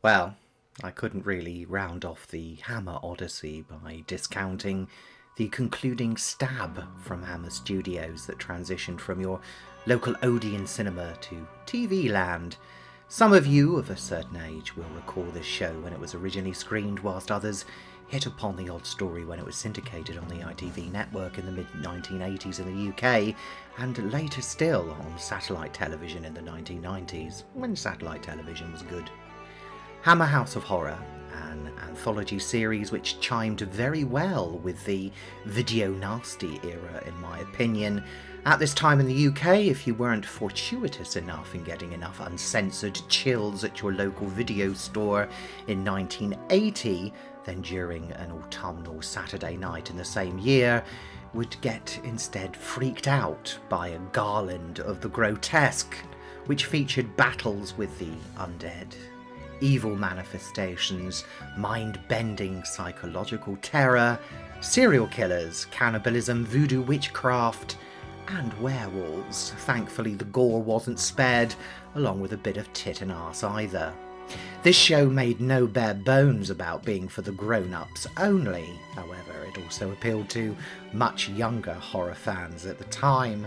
Well, I couldn't really round off the Hammer Odyssey by discounting the concluding stab from Hammer Studios that transitioned from your local Odeon cinema to TV land. Some of you of a certain age will recall this show when it was originally screened, whilst others hit upon the odd story when it was syndicated on the ITV network in the mid-1980s in the UK, and later still on satellite television in the 1990s, when satellite television was good. Hammer House of Horror, an anthology series which chimed very well with the video nasty era in my opinion. At this time in the UK, if you weren't fortuitous enough in getting enough uncensored chills at your local video store in 1980, then during an autumnal Saturday night in the same year, would get instead freaked out by a garland of the grotesque, which featured battles with the undead, evil manifestations, mind-bending psychological terror, serial killers, cannibalism, voodoo witchcraft, and werewolves. Thankfully the gore wasn't spared, along with a bit of tit and arse either. This show made no bare bones about being for the grown-ups only, however it also appealed to much younger horror fans at the time.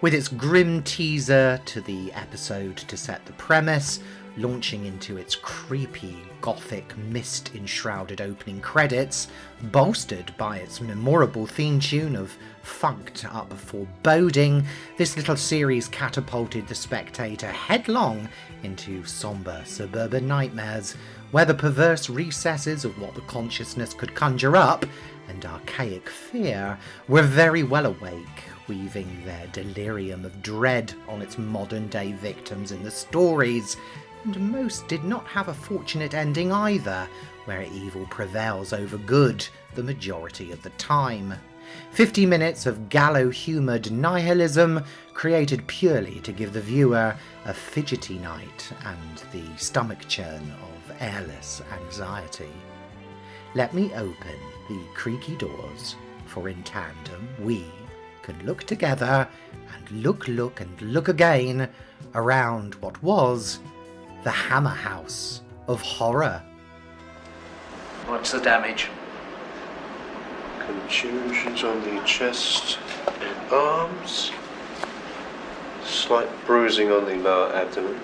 With its grim teaser to the episode to set the premise, launching into its creepy, gothic, mist-enshrouded opening credits, bolstered by its memorable theme tune of funked-up foreboding, this little series catapulted the spectator headlong into sombre suburban nightmares, where the perverse recesses of what the consciousness could conjure up, and archaic fear, were very well awake, weaving their delirium of dread on its modern-day victims in the stories. And most did not have a fortunate ending either, where evil prevails over good the majority of the time. 50 minutes of gallow-humoured nihilism, created purely to give the viewer a fidgety night and the stomach churn of airless anxiety. Let me open the creaky doors, for in tandem we can look together and look and look again around what was the Hammer House of Horror. What's the damage? Contusions on the chest and arms. Slight bruising on the lower abdomen.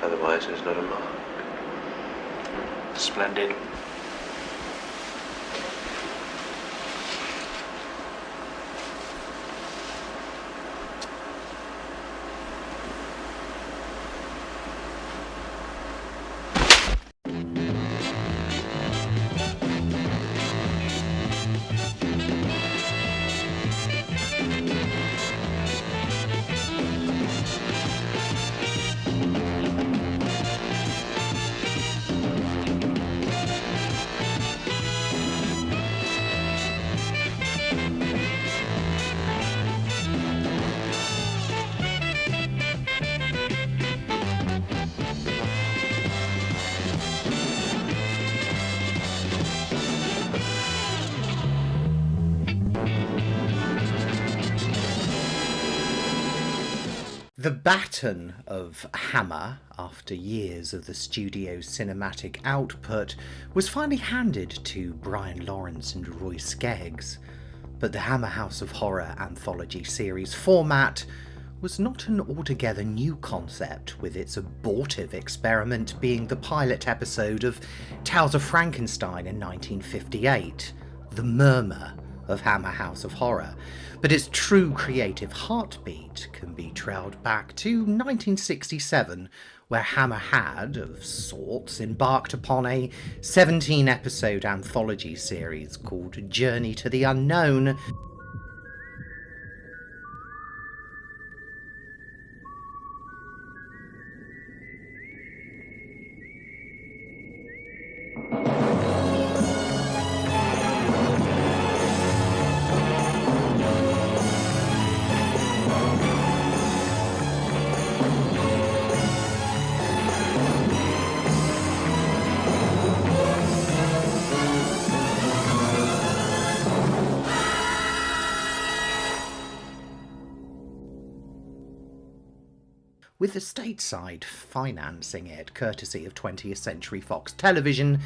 Otherwise, there's not a mark. Splendid. The baton of Hammer, after years of the studio's cinematic output, was finally handed to Brian Lawrence and Roy Skeggs. But the Hammer House of Horror anthology series format was not an altogether new concept, with its abortive experiment being the pilot episode of Tales of Frankenstein in 1958, The Murmur of Hammer House of Horror, but its true creative heartbeat can be trailed back to 1967, where Hammer had, of sorts, embarked upon a 17-episode anthology series called Journey to the Unknown. with the stateside financing it courtesy of 20th Century Fox Television,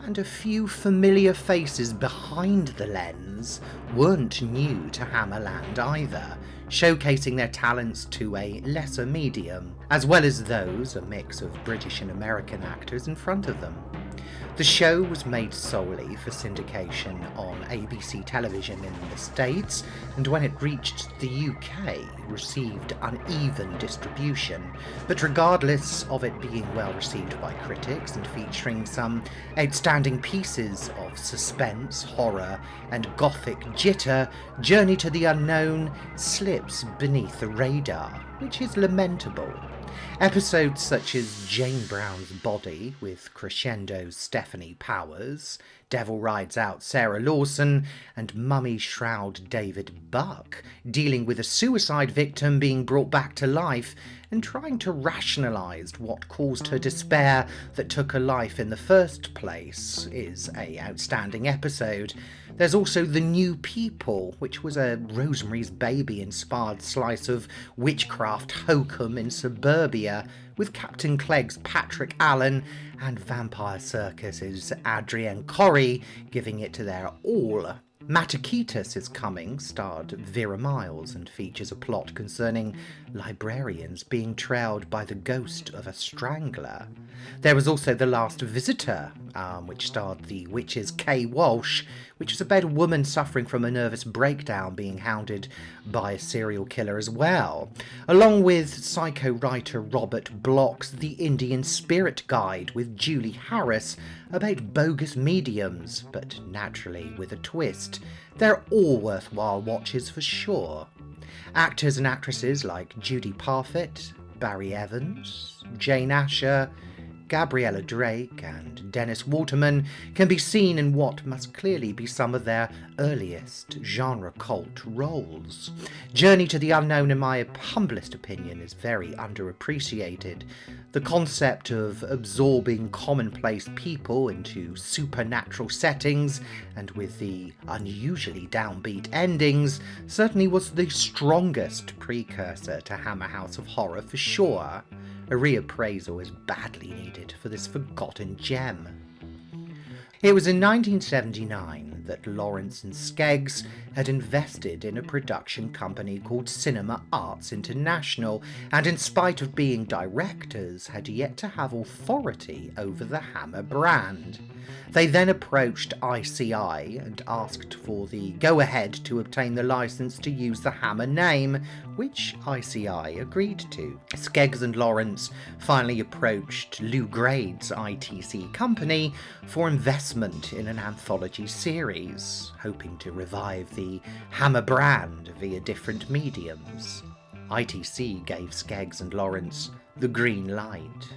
and a few familiar faces behind the lens weren't new to Hammerland either, showcasing their talents to a lesser medium, as well as those, a mix of British and American actors, in front of them. The show was made solely for syndication on ABC television in the States, and when it reached the UK, received uneven distribution, but regardless of it being well received by critics and featuring some outstanding pieces of suspense, horror, and gothic jitter, Journey to the Unknown slips beneath the radar, which is lamentable. Episodes such as Jane Brown's Body with Crescendo's Stephanie Powers, Devil Rides Out Sarah Lawson, and Mummy Shroud David Buck, dealing with a suicide victim being brought back to life and trying to rationalise what caused her despair that took her life in the first place, is a outstanding episode. There's also The New People, which was a Rosemary's Baby-inspired slice of witchcraft hokum in suburbia, with Captain Clegg's Patrick Allen and Vampire Circus's Adrienne Corrie giving it to their all. Matakitas is Coming starred Vera Miles and features a plot concerning librarians being trailed by the ghost of a strangler. There was also The Last Visitor, which starred the witches Kay Walsh, which was about a woman suffering from a nervous breakdown being hounded by a serial killer as well, along with psycho writer Robert Bloch's The Indian Spirit Guide with Julie Harris about bogus mediums, but naturally with a twist. They're all worthwhile watches for sure. Actors and actresses like Judy Parfitt, Barry Evans, Jane Asher, Gabriella Drake and Dennis Waterman can be seen in what must clearly be some of their earliest genre cult roles. Journey to the Unknown, in my humblest opinion, is very underappreciated. The concept of absorbing commonplace people into supernatural settings, and with the unusually downbeat endings, certainly was the strongest precursor to Hammer House of Horror for sure. A reappraisal is badly needed for this forgotten gem. It was in 1979 that Lawrence and Skeggs had invested in a production company called Cinema Arts International, and in spite of being directors, had yet to have authority over the Hammer brand. They then approached ICI and asked for the go-ahead to obtain the license to use the Hammer name, which ICI agreed to. Skeggs and Lawrence finally approached Lou Grade's ITC company for investment in an anthology series, hoping to revive the Hammer brand via different mediums. ITC gave Skeggs and Lawrence the green light.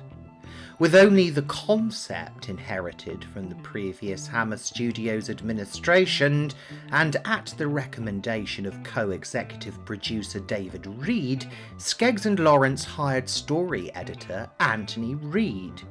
With only the concept inherited from the previous Hammer Studios administration, and at the recommendation of co-executive producer David Reed, Skeggs and Lawrence hired story editor Anthony Reed.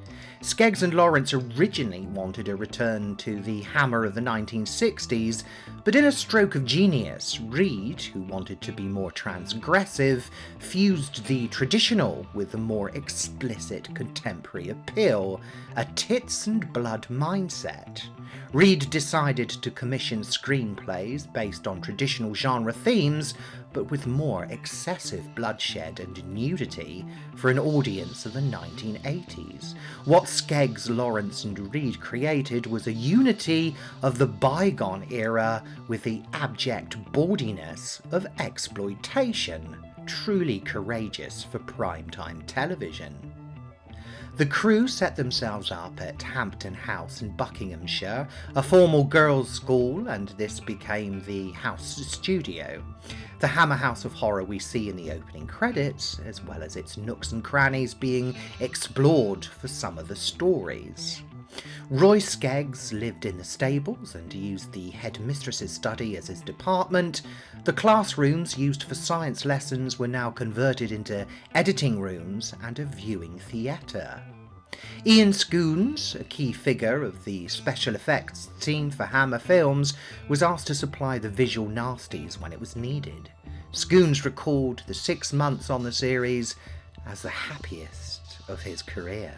Skeggs and Lawrence originally wanted a return to the Hammer of the 1960s, but in a stroke of genius, Reed, who wanted to be more transgressive, fused the traditional with the more explicit contemporary appeal, a tits and blood mindset. Reed decided to commission screenplays based on traditional genre themes, but with more excessive bloodshed and nudity for an audience of the 1980s. What Skeggs, Lawrence and Reed created was a unity of the bygone era with the abject bawdiness of exploitation, truly courageous for primetime television. The crew set themselves up at Hampton House in Buckinghamshire, a formal girls' school, and this became the house studio. The Hammer House of Horror we see in the opening credits, as well as its nooks and crannies being explored for some of the stories. Roy Skeggs lived in the stables and used the headmistress's study as his department. The classrooms used for science lessons were now converted into editing rooms and a viewing theatre. Ian Scoons, a key figure of the special effects team for Hammer Films, was asked to supply the visual nasties when it was needed. Scoons recalled the 6 months on the series as the happiest of his career.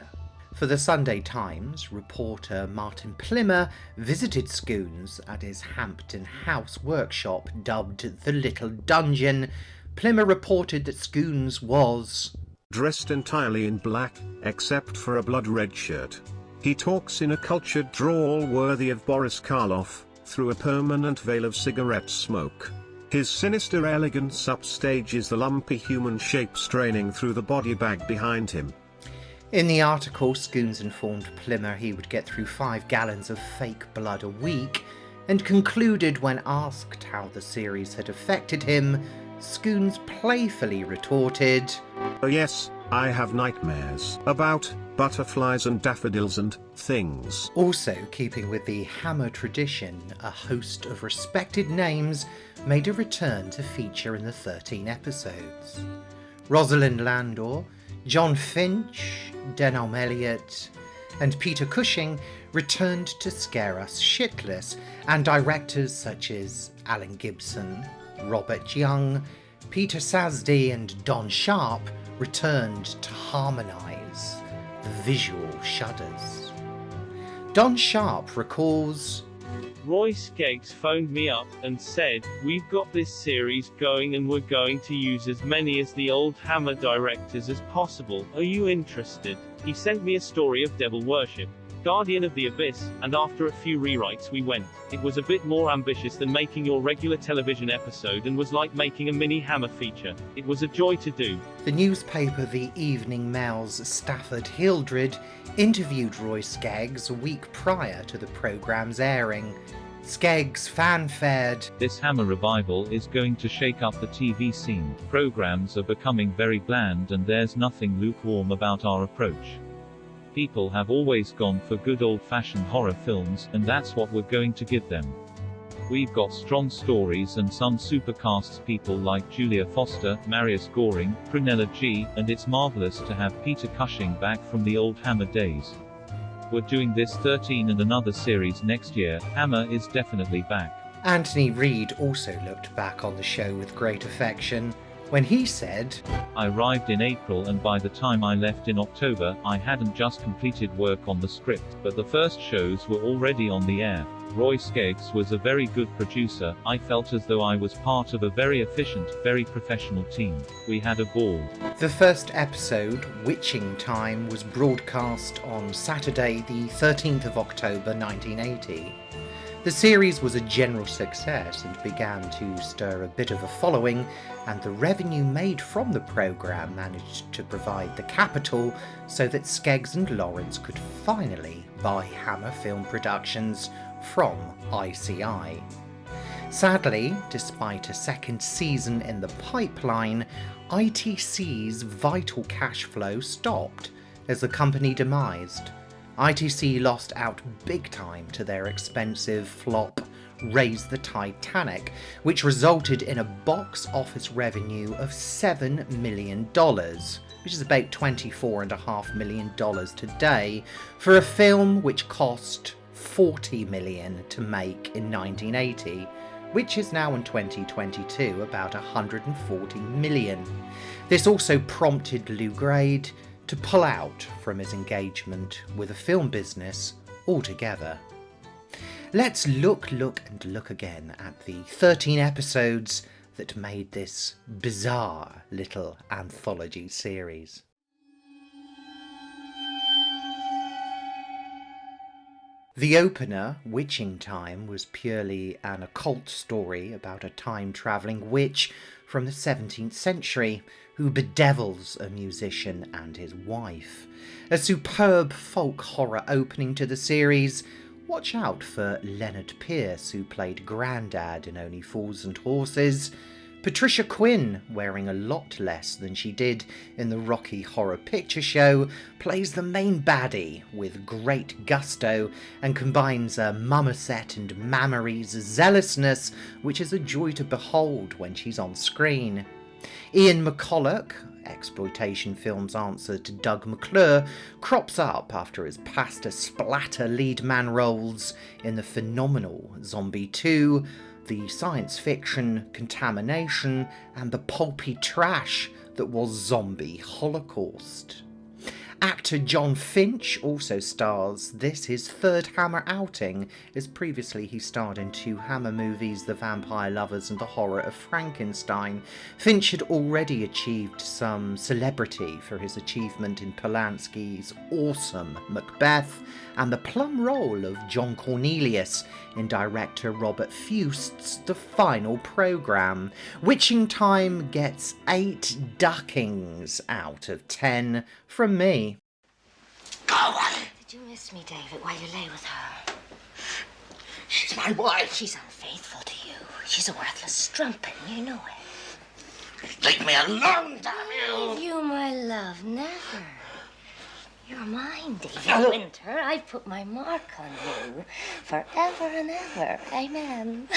For the Sunday Times, reporter Martin Plimmer visited Scoons at his Hampton House workshop dubbed the Little Dungeon. Plimmer reported that Scoons was dressed entirely in black, except for a blood-red shirt. He talks in a cultured drawl worthy of Boris Karloff, through a permanent veil of cigarette smoke. His sinister elegance upstage is the lumpy human shape straining through the body bag behind him. In the article, Scoons informed Plimmer he would get through 5 gallons of fake blood a week, and concluded when asked how the series had affected him, Scoons playfully retorted, "Oh yes, I have nightmares about butterflies and daffodils and things." Also, keeping with the Hammer tradition, a host of respected names made a return to feature in the 13 episodes. Rosalind Landor, John Finch, Denholm Elliott, and Peter Cushing returned to scare us shitless, and directors such as Alan Gibson, Robert Young, Peter Sasdy and Don Sharp returned to harmonise the visual shudders. Don Sharp recalls, "Roy Skeggs phoned me up and said, 'We've got this series going and we're going to use as many as the old Hammer directors as possible. Are you interested?' He sent me a story of devil worship, Guardian of the Abyss, and after a few rewrites we went. It was a bit more ambitious than making your regular television episode and was like making a mini Hammer feature. It was a joy to do." The newspaper The Evening Mail's Stafford Hildred interviewed Roy Skeggs a week prior to the programme's airing. Skeggs fanfared, "This Hammer revival is going to shake up the TV scene. Programs are becoming very bland and there's nothing lukewarm about our approach. People have always gone for good old-fashioned horror films, and that's what we're going to give them. We've got strong stories and some supercasts, people like Julia Foster, Marius Goring, Prunella G, and it's marvelous to have Peter Cushing back from the old Hammer days. We're doing this 13 and another series next year. Hammer is definitely back." Anthony Reid also looked back on the show with great affection when he said, "I arrived in April and by the time I left in October, I hadn't just completed work on the script, but the first shows were already on the air. Roy Skeggs was a very good producer. I felt as though I was part of a very efficient, very professional team. We had a ball." The first episode, Witching Time, was broadcast on Saturday the 13th of October 1980. The series was a general success and began to stir a bit of a following, and the revenue made from the programme managed to provide the capital so that Skeggs and Lawrence could finally buy Hammer Film Productions from ICI. Sadly, despite a second season in the pipeline, ITC's vital cash flow stopped as the company demised. ITC lost out big time to their expensive flop Raise the Titanic, which resulted in a box office revenue of $7 million, which is about $24.5 million today, for a film which cost $40 million to make in 1980, which is now in 2022 about $140 million. This also prompted Lou Grade to pull out from his engagement with the film business altogether. Let's look again at the 13 episodes that made this bizarre little anthology series. The opener, Witching Time, was purely an occult story about a time-travelling witch from the 17th century who bedevils a musician and his wife. A superb folk horror opening to the series. Watch out for Leonard Pierce, who played Grandad in Only Fools and Horses. Patricia Quinn, wearing a lot less than she did in the Rocky Horror Picture Show, plays the main baddie with great gusto and combines a Mummerset and Mammary's zealousness, which is a joy to behold when she's on screen. Ian McCulloch, exploitation film's answer to Doug McClure, crops up after his pasta splatter lead man roles in the phenomenal Zombie 2, the science fiction Contamination, and the pulpy trash that was zombie holocaust. Actor John Finch also stars. This his third Hammer outing, as previously he starred in 2 Hammer movies, The Vampire Lovers and The Horror of Frankenstein. Finch had already achieved some celebrity for his achievement in Polanski's awesome Macbeth and the plum role of John Cornelius in director Robert Fust's The Final Programme. Witching Time gets 8 duckings out of 10 from me. Go away! Did you miss me, David, while you lay with her? She's my wife. She's unfaithful to you. She's a worthless strumpet, you know it. Leave me alone, damn Leave you, my love, never. You're mine, David Winter. I've put my mark on you forever and ever. Amen.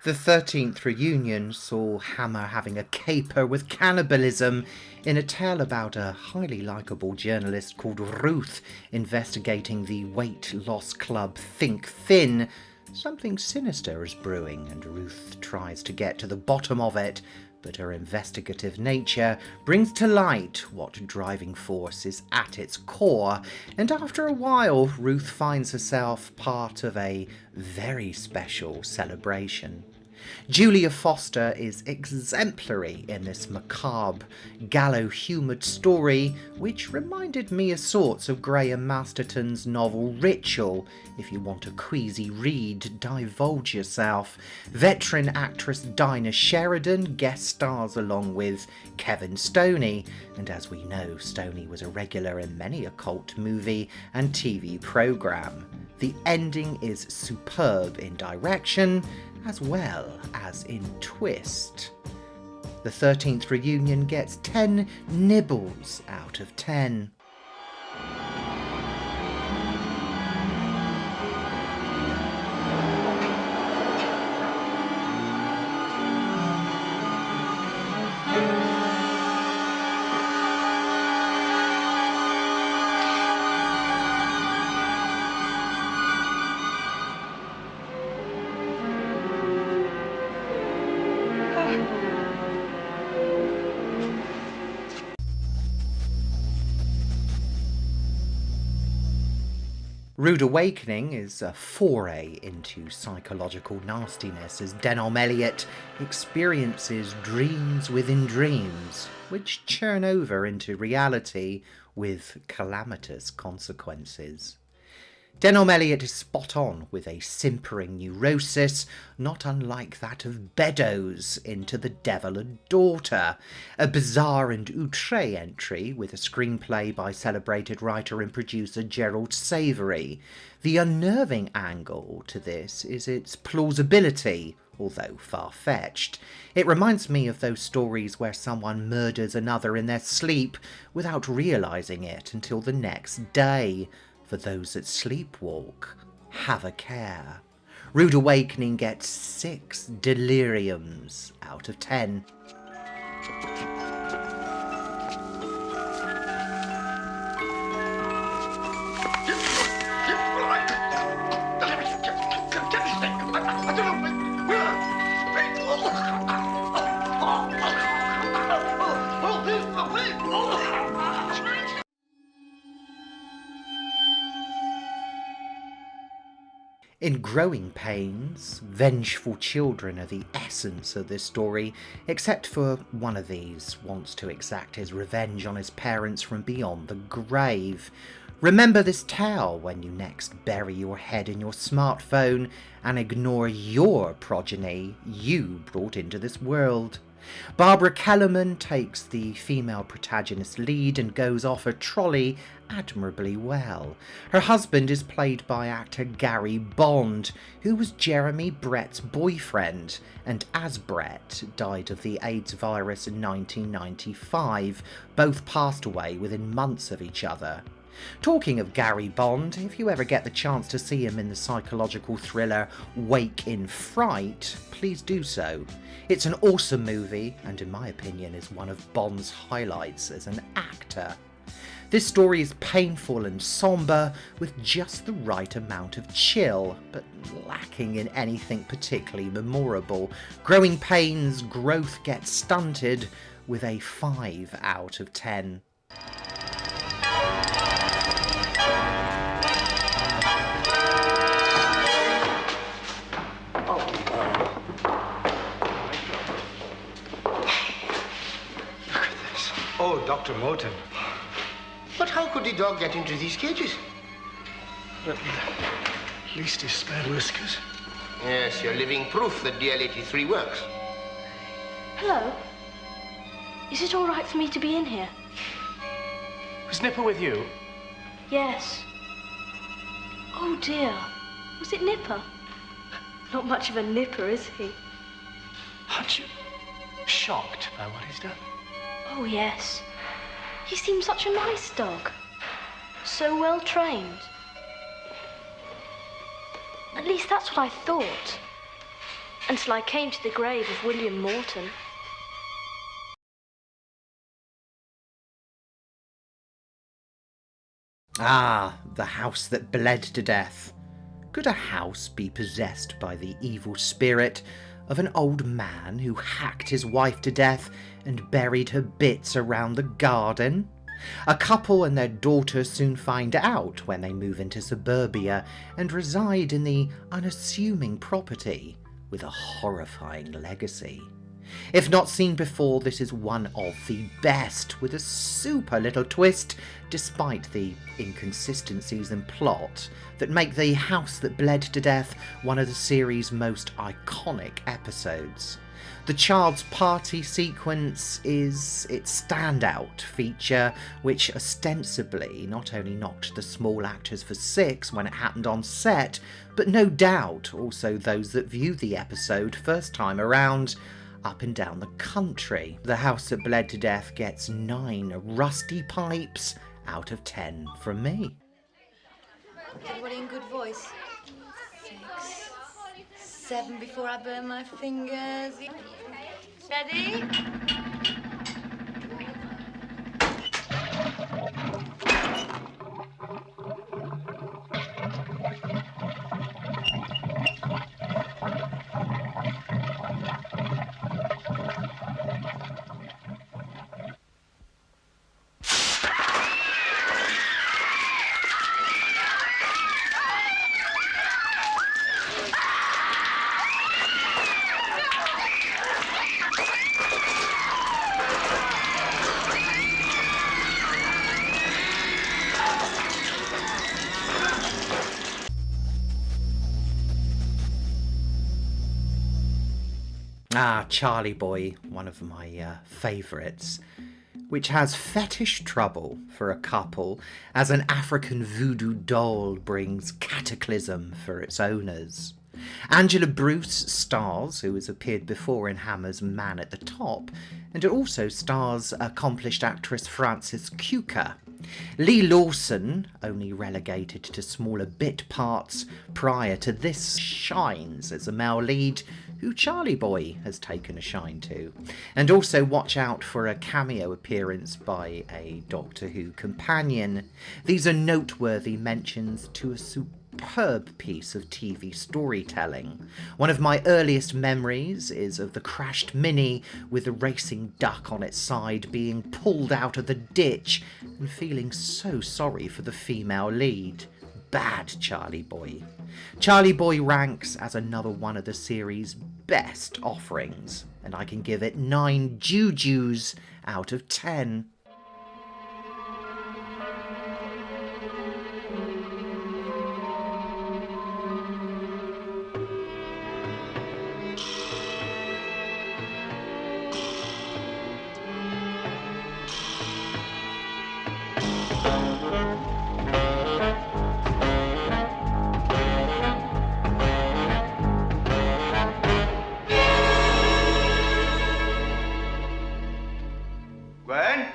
The 13th Reunion saw Hammer having a caper with cannibalism in a tale about a highly likeable journalist called Ruth investigating the weight loss club Think Thin. Something sinister is brewing and Ruth tries to get to the bottom of it, but her investigative nature brings to light what driving force is at its core, and after a while Ruth finds herself part of a very special celebration. Julia Foster is exemplary in this macabre, gallow-humoured story, which reminded me of sorts of Graham Masterton's novel Ritual. If you want a queasy read, divulge yourself. Veteran actress Dinah Sheridan guest stars along with Kevin Stoney, and as we know, Stoney was a regular in many a cult movie and TV programme. The ending is superb in direction, as well as in twist. The 13th Reunion gets 10 nibbles out of 10. Rude Awakening is a foray into psychological nastiness as Denholm Elliott experiences dreams within dreams, which churn over into reality with calamitous consequences. Denholm Elliott is spot on with a simpering neurosis, not unlike that of Beddoes into The Devil and Daughter, a bizarre and outre entry with a screenplay by celebrated writer and producer Gerald Savory. The unnerving angle to this is its plausibility, although far-fetched. It reminds me of those stories where someone murders another in their sleep without realising it until the next day. For those that sleepwalk, have a care. Rude Awakening gets 6 deliriums out of 10. In Growing Pains, vengeful children are the essence of this story, except for one of these wants to exact his revenge on his parents from beyond the grave. Remember this tale when you next bury your head in your smartphone and ignore your progeny you brought into this world. Barbara Kellerman takes the female protagonist's lead and goes off a trolley admirably well. Her husband is played by actor Gary Bond, who was Jeremy Brett's boyfriend, and as Brett died of the AIDS virus in 1995, both passed away within months of each other. Talking of Gary Bond, if you ever get the chance to see him in the psychological thriller Wake in Fright, please do so. It's an awesome movie, and in my opinion is one of Bond's highlights as an actor. This story is painful and sombre, with just the right amount of chill, but lacking in anything particularly memorable. Growing pains, growth gets stunted, with a 5 out of 10. Oh, Dr. Morton. But how could the dog get into these cages? At least he spared whiskers. Yes, you're living proof that DL-83 works. Hello? Is it all right for me to be in here? Was Nipper with you? Yes. Oh dear. Was it Nipper? Not much of a nipper, is he? Aren't you shocked by what he's done? Oh, yes. He seems such a nice dog. So well trained. At least that's what I thought. Until I came to the grave of William Morton. Ah, the house that bled to death. Could a house be possessed by the evil spirit of an old man who hacked his wife to death and buried her bits around the garden? A couple and their daughter soon find out when they move into suburbia and reside in the unassuming property with a horrifying legacy. If not seen before, this is one of the best, with a super little twist, despite the inconsistencies in plot that make The House That Bled to Death one of the series' most iconic episodes. The child's party sequence is its standout feature, which ostensibly not only knocked the small actors for 6 when it happened on set, but no doubt also those that viewed the episode first time around up and down the country. The House That Bled to Death gets 9 rusty pipes out of 10 from me. Everybody in good voice. 6, 7 before I burn my fingers. Ready? Ah, Charlie Boy, one of my favourites, which has fetish trouble for a couple as an African voodoo doll brings cataclysm for its owners. Angela Bruce stars, who has appeared before in Hammer's Man at the Top, and it also stars accomplished actress Frances Cuker. Lee Lawson, only relegated to smaller bit parts prior to this, shines as a male lead who Charlie Boy has taken a shine to. And also watch out for a cameo appearance by a Doctor Who companion. These are noteworthy mentions to a superb piece of TV storytelling. One of my earliest memories is of the crashed Mini with the racing duck on its side being pulled out of the ditch and feeling so sorry for the female lead. Bad Charlie Boy. Charlie Boy ranks as another one of the series' best offerings, and I can give it 9 jujus out of 10. Gwen?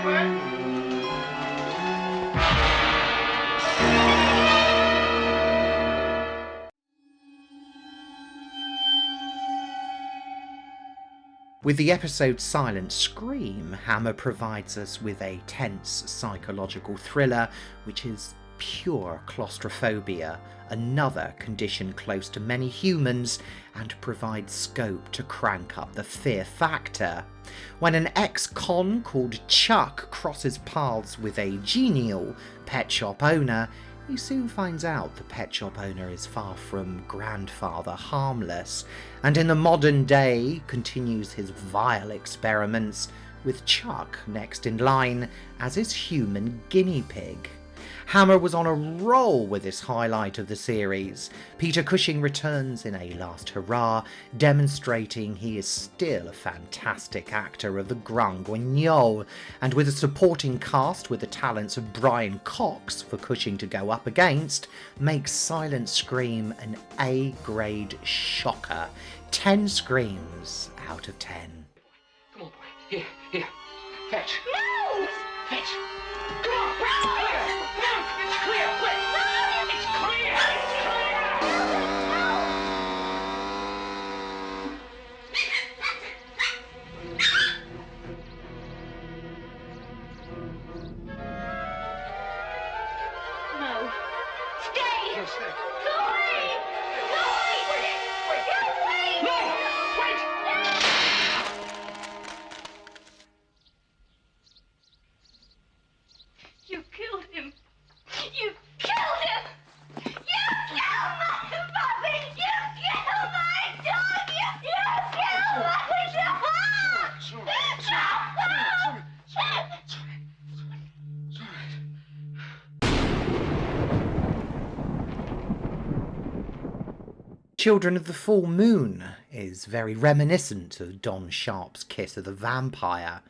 With the episode Silent Scream, Hammer provides us with a tense psychological thriller which is pure claustrophobia, another condition close to many humans, and provides scope to crank up the fear factor. When an ex-con called Chuck crosses paths with a genial pet shop owner, he soon finds out the pet shop owner is far from grandfather harmless, and in the modern day continues his vile experiments, with Chuck next in line as his human guinea pig. Hammer was on a roll with this highlight of the series. Peter Cushing returns in a last hurrah, demonstrating he is still a fantastic actor of the Grand Guignol, and with a supporting cast with the talents of Brian Cox for Cushing to go up against, makes Silent Scream an A-grade shocker. 10 screams out of 10. Come on, boy. Here. Fetch. No! Fetch. Come on. Clear. It's clear. Quick. It's clear. No. Stay! Yes, sir. Go away! Go away! Wait. Go away! No! Wait! You killed him. You killed him! You killed my puppy! You killed my dog! You killed my dog! Children of the Full Moon is very reminiscent of Don Sharp's Kiss of the Vampire,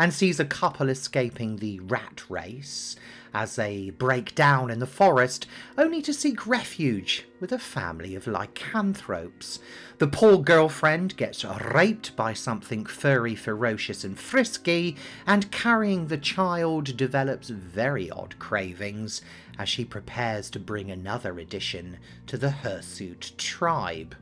and sees a couple escaping the rat race as they break down in the forest, only to seek refuge with a family of lycanthropes. The poor girlfriend gets raped by something furry, ferocious and frisky, and carrying the child develops very odd cravings as she prepares to bring another addition to the hirsute tribe.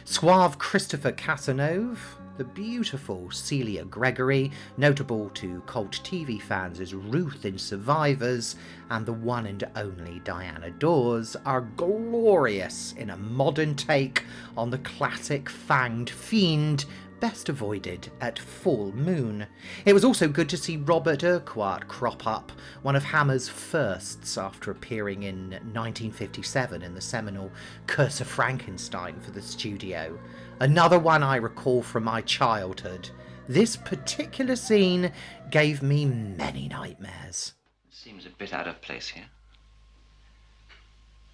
Suave Christopher Casanova, the beautiful Celia Gregory, notable to cult TV fans as Ruth in Survivors, and the one and only Diana Dawes are glorious in a modern take on the classic fanged fiend, best avoided at full moon. It was also good to see Robert Urquhart crop up, one of Hammer's firsts after appearing in 1957 in the seminal Curse of Frankenstein for the studio. Another one I recall from my childhood. This particular scene gave me many nightmares. Seems a bit out of place here.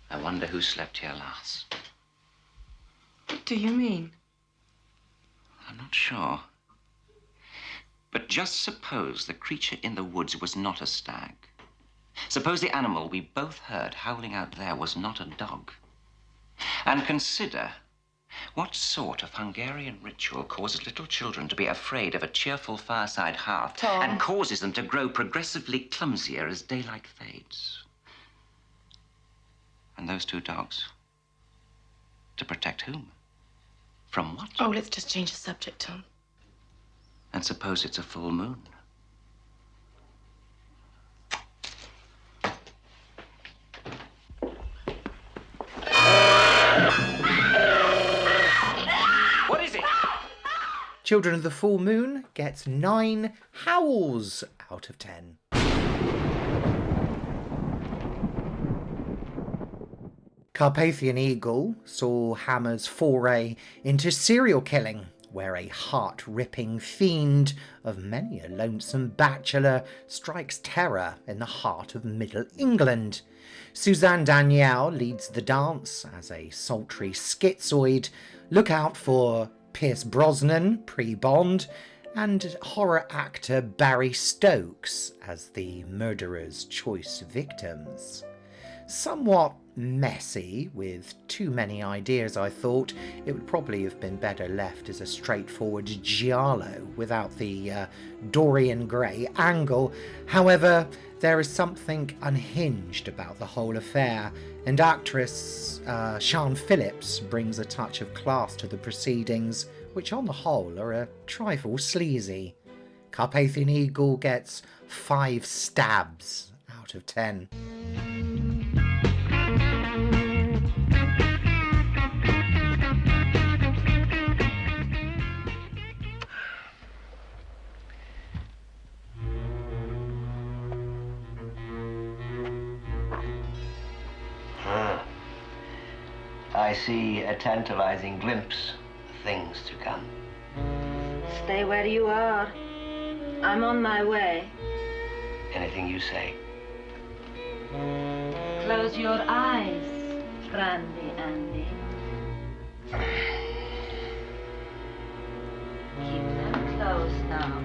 I wonder who slept here last. What do you mean? I'm not sure. But just suppose the creature in the woods was not a stag. Suppose the animal we both heard howling out there was not a dog. And consider what sort of Hungarian ritual causes little children to be afraid of a cheerful fireside hearth, Tom. and causes them to grow progressively clumsier as daylight fades. And those two dogs, to protect whom? From what? Oh, let's just change the subject, Tom. And suppose it's a full moon. What is it? Children of the Full Moon gets 9 howls out of 10. Carpathian Eagle saw Hammer's foray into serial killing, where a heart-ripping fiend of many a lonesome bachelor strikes terror in the heart of Middle England. Suzanne Danielle leads the dance as a sultry schizoid. Look out for Pierce Brosnan, pre-Bond, and horror actor Barry Stokes as the murderer's choice victims. Somewhat messy, with too many ideas. I thought it would probably have been better left as a straightforward giallo without the Dorian Gray angle. However, there is something unhinged about the whole affair, and actress Sian Phillips brings a touch of class to the proceedings, which on the whole are a trifle sleazy. Carpathian Eagle gets 5 stabs out of 10. I see a tantalizing glimpse of things to come. Stay where you are. I'm on my way. Anything you say. Close your eyes, Randy Andy. Keep them closed now.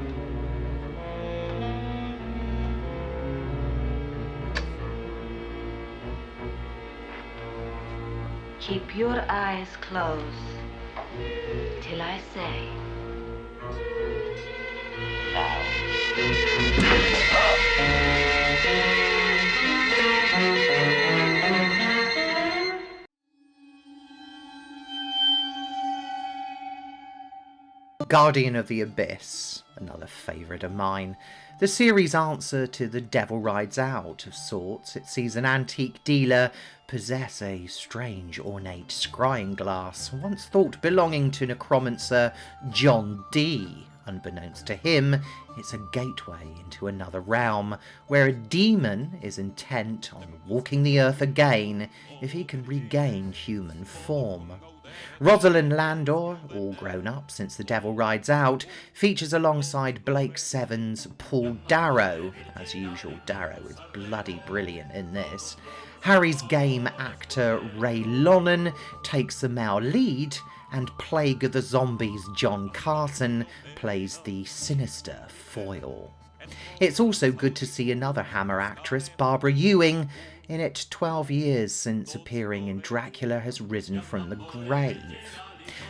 Keep your eyes closed till I say. Guardian of the Abyss, another favourite of mine. The series' answer to The Devil Rides Out of sorts. It sees an antique dealer possess a strange ornate scrying glass, once thought belonging to necromancer John Dee. Unbeknownst to him, it's a gateway into another realm, where a demon is intent on walking the earth again if he can regain human form. Rosalind Landor, all grown up since The Devil Rides Out, features alongside Blake Seven's Paul Darrow. As usual, Darrow is bloody brilliant in this. Harry's Game actor Ray Lonan takes the male lead, and Plague of the Zombies John Carson plays the sinister foil. It's also good to see another Hammer actress, Barbara Ewing. In it, 12 years since appearing in Dracula has risen from the grave.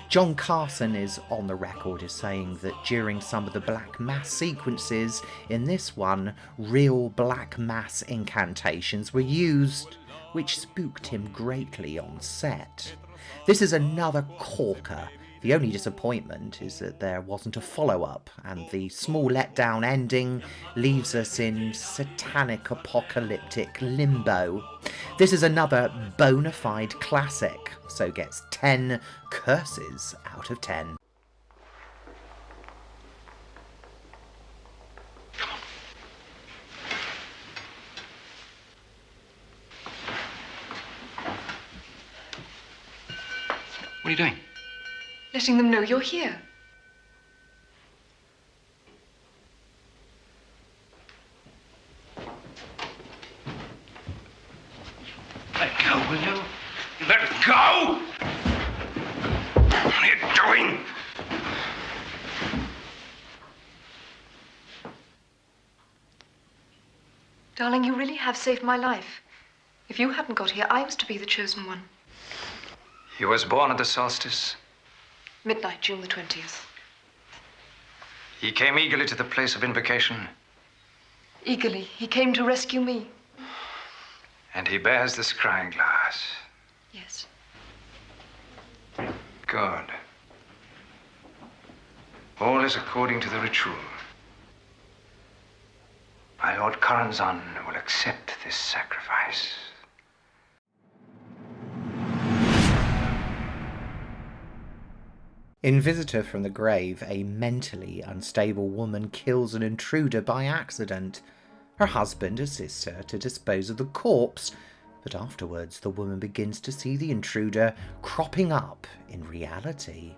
John Carson is on the record as saying that during some of the Black Mass sequences in this one, real Black Mass incantations were used, which spooked him greatly on set. This is another corker. The only disappointment is that there wasn't a follow-up, and the small letdown ending leaves us in satanic apocalyptic limbo. This is another bona fide classic, so gets 10 curses out of 10. What are you doing? Letting them know you're here. Let go, will you? Let go! What are you doing? Darling, you really have saved my life. If you hadn't got here, I was to be the chosen one. He was born at the solstice. Midnight, June the 20th. He came eagerly to the place of invocation. Eagerly, he came to rescue me. And he bears the scrying glass. Yes. Good. All is according to the ritual. My Lord Coranzon will accept this sacrifice. In Visitor from the Grave, a mentally unstable woman kills an intruder by accident. Her husband assists her to dispose of the corpse, but afterwards the woman begins to see the intruder cropping up in reality.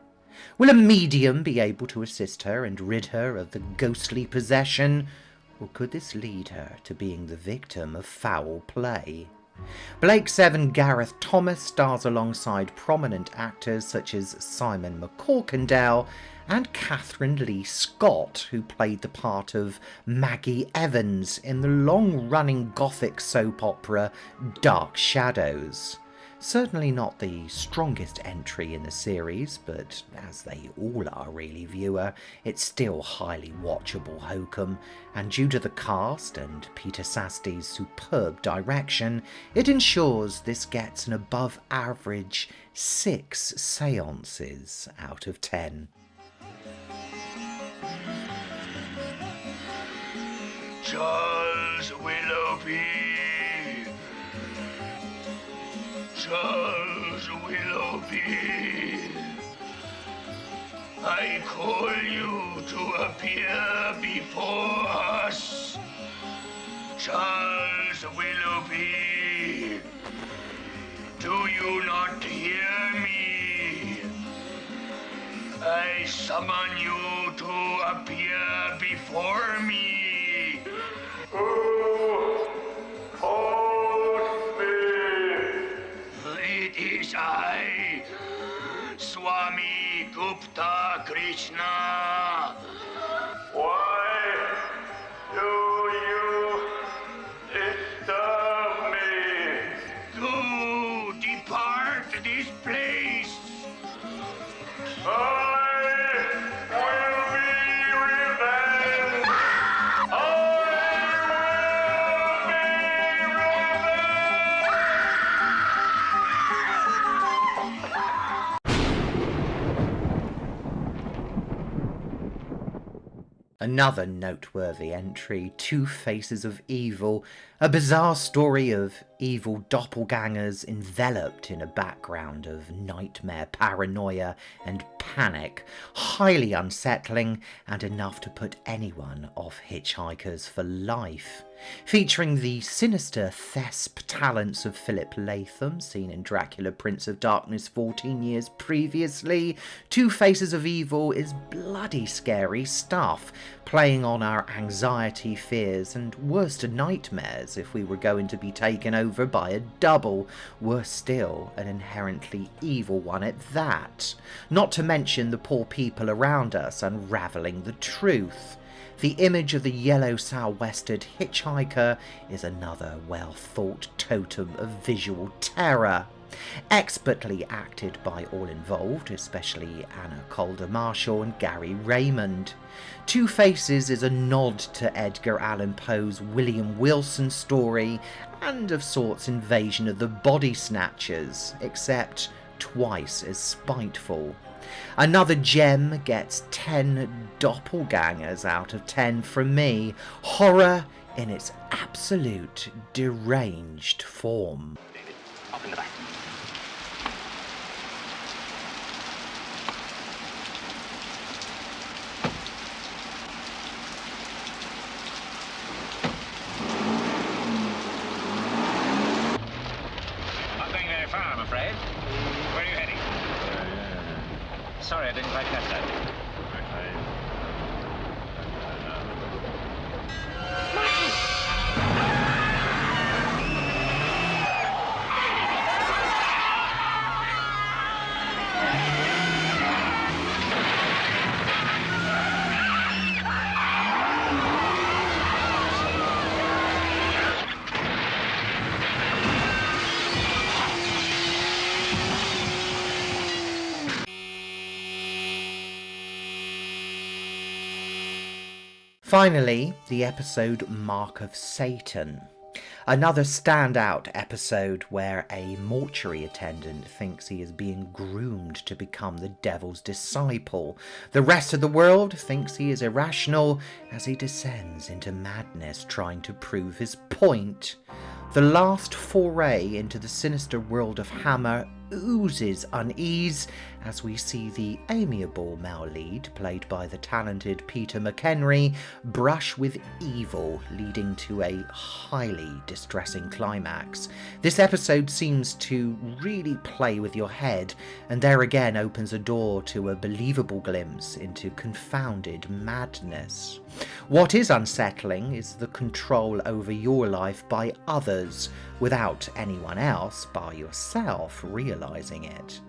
Will a medium be able to assist her and rid her of the ghostly possession, or could this lead her to being the victim of foul play? Blake Seven Gareth Thomas stars alongside prominent actors such as Simon McCorkindale and Catherine Lee Scott, who played the part of Maggie Evans in the long-running gothic soap opera Dark Shadows. Certainly not the strongest entry in the series, but as they all are really, viewer, it's still highly watchable hokum, and due to the cast and Peter Sasti's superb direction, it ensures this gets an above average 6 seances out of 10. Charles Willoughby. Charles Willoughby, I call you to appear before us. Charles Willoughby, do you not hear me? I summon you to appear before me. Who calls me? It is I, Swami Gupta Krishna. Why do you disturb me? Do depart this place. I will be revenged. Another noteworthy entry, Two Faces of Evil, a bizarre story of evil doppelgangers enveloped in a background of nightmare paranoia and panic, highly unsettling and enough to put anyone off Hitchhikers for life. Featuring the sinister thesp talents of Philip Latham, seen in Dracula Prince of Darkness 14 years previously, Two Faces of Evil is bloody scary stuff, playing on our anxiety, fears and worst nightmares if we were going to be taken over by a double, worse still, an inherently evil one at that. Not to mention the poor people around us unravelling the truth. The image of the yellow sou'westered hitchhiker is another well-thought totem of visual terror. Expertly acted by all involved, especially Anna Calder Marshall and Gary Raymond. Two Faces is a nod to Edgar Allan Poe's William Wilson story and of sorts Invasion of the Body Snatchers, except twice as spiteful. Another gem gets 10 doppelgangers out of 10 from me. Horror in its absolute deranged form. Up in the back. Not going very far, I'm afraid. Where are you heading? Sorry, I didn't quite catch that. Finally, the episode Mark of Satan. Another standout episode where a mortuary attendant thinks he is being groomed to become the devil's disciple. The rest of the world thinks he is irrational as he descends into madness trying to prove his point. The last foray into the sinister world of Hammer oozes unease as we see the amiable male lead, played by the talented Peter McHenry, brush with evil, leading to a highly distressing climax. This episode seems to really play with your head, and there again opens a door to a believable glimpse into confounded madness. What is unsettling is the control over your life by others, without anyone else, bar yourself, realising it.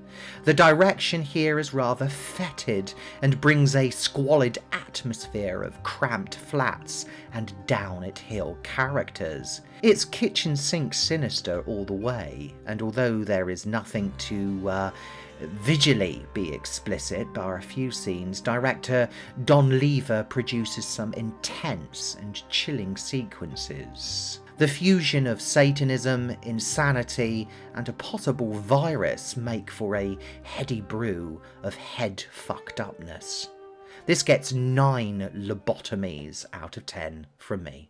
The direction here is rather fetid and brings a squalid atmosphere of cramped flats and down-it-hill characters. It's kitchen sink sinister all the way, and although there is nothing to visually be explicit, bar a few scenes, director Don Lever produces some intense and chilling sequences. The fusion of Satanism, insanity, and a possible virus make for a heady brew of head-fucked-upness. This gets 9 lobotomies out of 10 from me.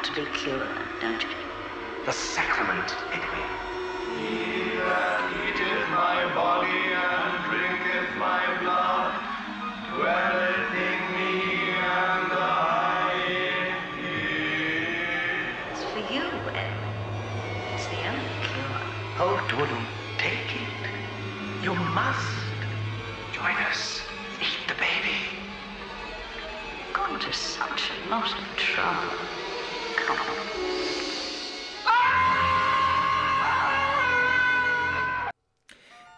To be cured, don't you? The sacrament in me. He that eateth my body and drinketh my blood dwelleth in me, and I in him. It's for you, Ed. It's the only cure. Holt wouldn't take it. You must. Join us. Eat the baby. You've gone to such a lot of trouble.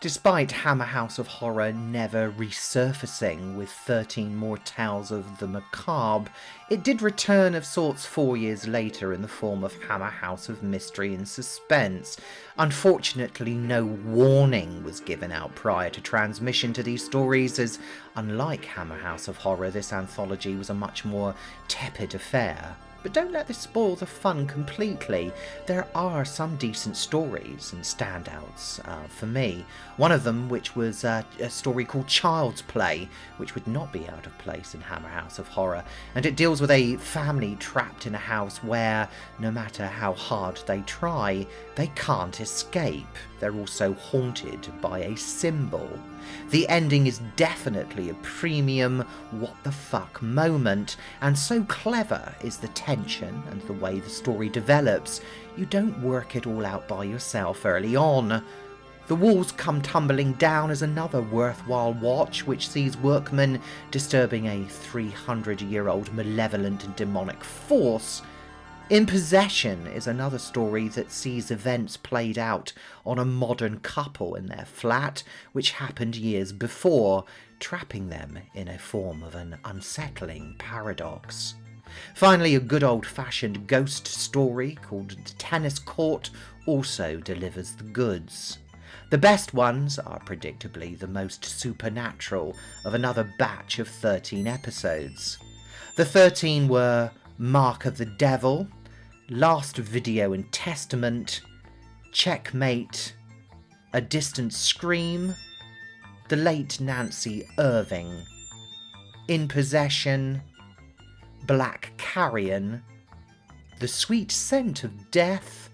Despite Hammer House of Horror never resurfacing with 13 more tales of the macabre, it did return of sorts 4 years later in the form of Hammer House of Mystery and Suspense. Unfortunately, no warning was given out prior to transmission to these stories, as unlike Hammer House of Horror, this anthology was a much more tepid affair. But don't let this spoil the fun completely. There are some decent stories and standouts for me. One of them, which was a story called Child's Play, which would not be out of place in Hammer House of Horror. And it deals with a family trapped in a house where, no matter how hard they try, they can't escape. They're also haunted by a symbol. The ending is definitely a premium what the fuck moment, and so clever is the tension and the way the story develops, you don't work it all out by yourself early on. The Walls Come Tumbling Down is another worthwhile watch, which sees workmen disturbing a 300-year-old malevolent and demonic force. In Possession is another story that sees events played out on a modern couple in their flat, which happened years before, trapping them in a form of an unsettling paradox. Finally, a good old-fashioned ghost story called Tennis Court also delivers the goods. The best ones are predictably the most supernatural of another batch of 13 episodes. The 13 were Mark of the Devil, Last Video and Testament, Checkmate, A Distant Scream, The Late Nancy Irving, In Possession, Black Carrion, The Sweet Scent of Death,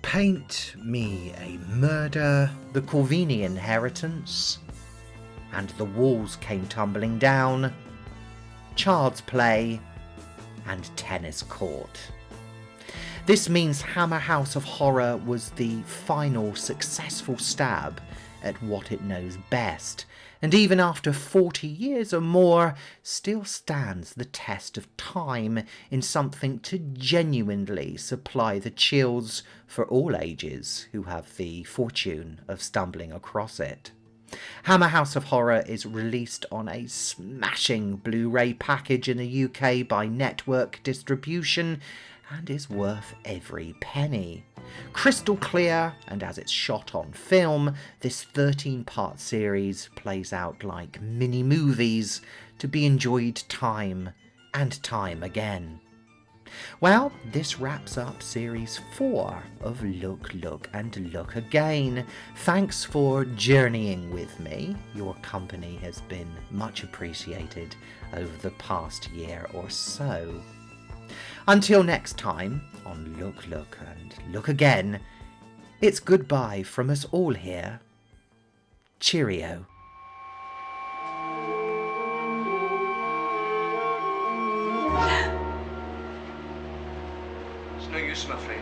Paint Me a Murder, The Corvini Inheritance, and The Walls Came Tumbling Down, Child's Play, and Tennis Court. This means Hammer House of Horror was the final successful stab at what it knows best, and even after 40 years or more, still stands the test of time in something to genuinely supply the chills for all ages who have the fortune of stumbling across it. Hammer House of Horror is released on a smashing Blu-ray package in the UK by Network Distribution, and is worth every penny. Crystal clear, and as it's shot on film, this 13-part series plays out like mini-movies to be enjoyed time and time again. Well, this wraps up Series 4 of Look, Look and Look Again. Thanks for journeying with me. Your company has been much appreciated over the past year or so. Until next time, on Look, Look and Look Again, it's goodbye from us all here. Cheerio. It's no use, I'm afraid.